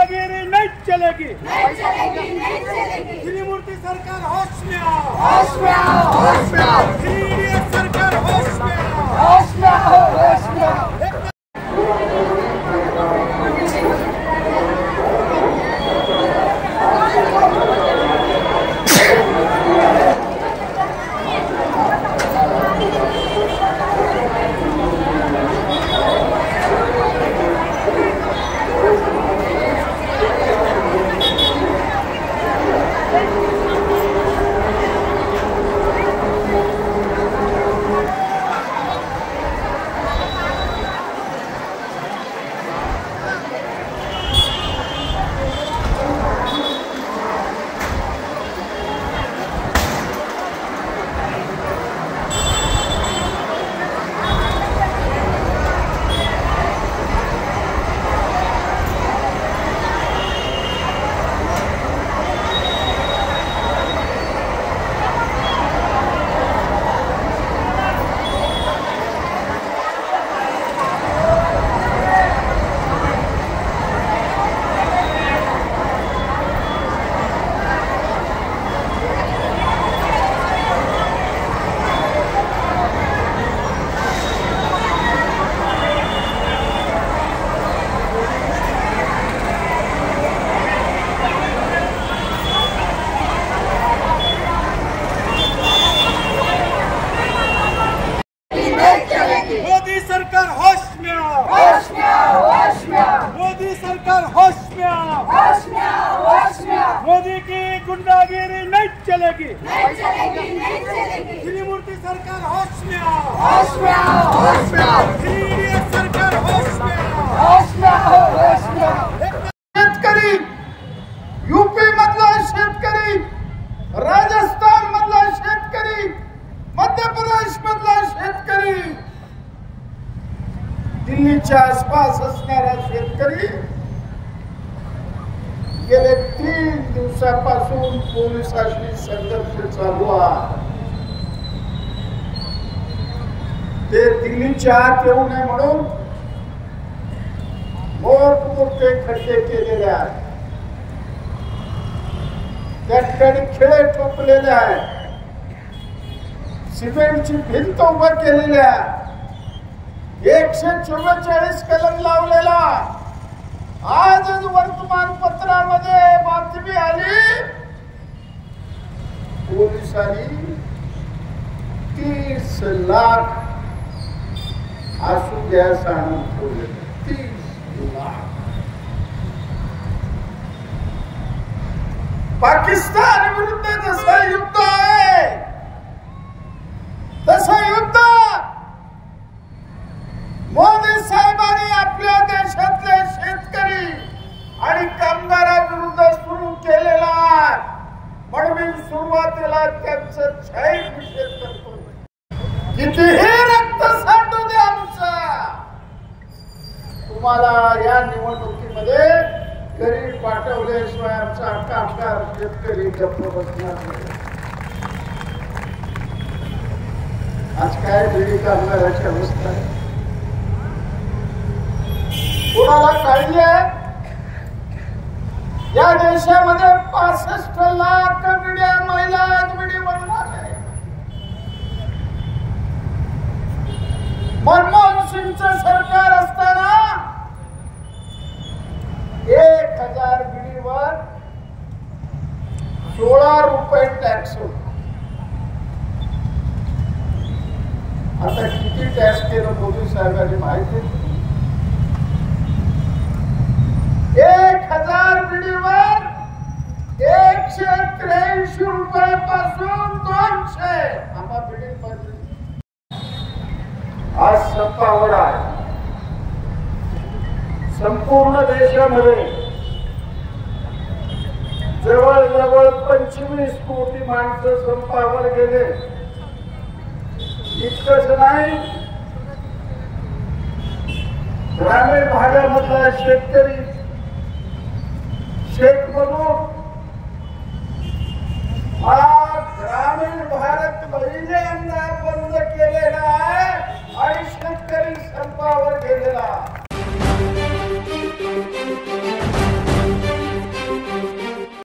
गुंडागिरी नहीं चलेगी, त्रिमूर्ति सरकार होश में आओ, होश में आओ, होश में आओ, सरकार होश में आओ, होश में आओ, होश में आओ। मोदी सरकार होश में आओ, होश में आओ, होश में आओ, मोदी सरकार होश में आओ, होश में आओ, होश में आओ। मोदी की गुंडागिरी नहीं चलेगी, नहीं चलेगी, नहीं चलेगी। त्रिमूर्ति सरकार होश में आओ, होश में आओ, होश में आओ, सरकार होश में आओ, होश में आओ, होश में आओ। शेतकरी, यूपी मधला शेतकरी, राजस्थान मधला शेतकरी, मध्य प्रदेश मधला शेतकरी, दिल्लीच्या आसपास असणारा शेतकरी गेले 3 दिवसापासून पोलिसांशी संघर्ष चालू आहे। ते दिल्लीच्या आत येऊ नये म्हणून मोठमोठे खड्डे केलेले आहेत, त्या ठिकाणी खिळे ठोकलेले आहेत, सिमेंटची भिंत उभं केलेली आहे, 144 कलम लावलेला। आजच वर्तमानपत्रामध्ये बातमी आली, पोलिसांनी 30 लाख आसू गॅस आणून ठेवले, 30 लाख। पाकिस्तान विरुद्ध जसं युद्ध आहे तसं युद्ध मोदी साहेबांनी आपल्या देशातले शेतकरी आणि कामगारांविरुद्ध सुरू केलेला आहे, म्हणून मी सुरुवातीला त्यांचं जाहीर निषेध करतो। कितीही रक्त सांडू दे आमचा, तुम्हाला या निवडणुकीमध्ये घरी पाठवल्याशिवाय आमचा कामगार शेतकरी गप्प बसणार नाही। आज काय बीडी कामगाराची अवस्था आहे, कोणाला काळजी आहे? या देशामध्ये 65 लाख बीड्या महिला आज बीडी बनणार आहे। मनमोहन सिंगचं सरकार असताना 1000 बीडीवर 16 रुपये टॅक्स होता। आता किती टॅक्स केलं मोदी साहेबांनी माहिती? 1000 बीडीवर 183 रुपयापासून 200 आम्हा बीडी पडली। आज संपावर आहे, संपूर्ण देशामध्ये जवळजवळ 25 कोटी माणसं संपावर गेले। इतकंच नाही, ग्रामीण भागामधला शेतकरी शेतमजूर मला